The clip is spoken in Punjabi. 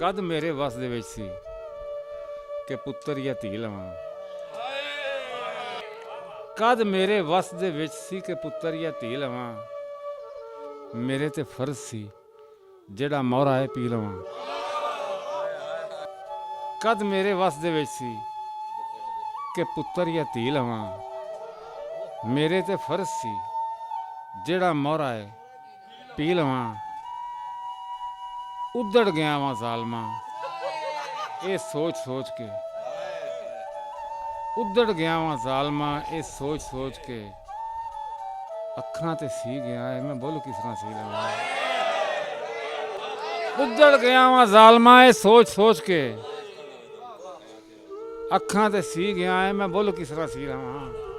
ਕਦ ਮੇਰੇ ਵਸ ਦੇ ਵਿੱਚ ਸੀ ਕਿ ਪੁੱਤਰ ਜਾਂ ਧੀ ਲਵਾਂ। ਕਦ ਮੇਰੇ ਵਸ ਦੇ ਵਿੱਚ ਸੀ ਕਿ ਪੁੱਤਰ ਜਾਂ ਧੀ ਲਵਾਂ। ਮੇਰੇ ਤੇ ਫਰਜ਼ ਸੀ ਜਿਹੜਾ ਮੋਹਰਾ ਹੈ ਪੀ ਲਵਾਂ। ਕਦ ਮੇਰੇ ਵਸ ਦੇ ਵਿੱਚ ਸੀ ਕਿ ਪੁੱਤਰ ਜਾਂ ਧੀ ਲਵਾਂ। ਮੇਰੇ ਤੇ ਫਰਜ਼ ਸੀ ਜਿਹੜਾ ਮੋਹਰਾ ਹੈ ਪੀ ਲਵਾਂ। ਉੱਧੜ ਗਿਆ ਵਾਂ ਜ਼ਾਲਮਾਂ ਇਹ ਸੋਚ ਸੋਚ ਕੇ। ਉੱਧੜ ਗਿਆ ਵਾਂ ਜ਼ਾਲਮਾਂ ਇਹ ਸੋਚ ਸੋਚ ਕੇ। ਅੱਖਾਂ ਤੇ ਸੀ ਗਿਆ ਹੈ ਮੈਂ ਬੋਲੂ ਕਿਸ ਤਰ੍ਹਾਂ ਸੀ ਲਵਾਂ। ਉੱਧੜ ਗਿਆ ਵਾਂ ਜ਼ਾਲਮਾਂ ਇਹ ਸੋਚ ਸੋਚ ਕੇ। ਅੱਖਾਂ ਤੇ ਸੀ ਗਿਆ ਹੈ ਮੈਂ ਬੋਲੂ ਕਿਸ ਤਰ੍ਹਾਂ ਸੀ ਲਵਾਂ।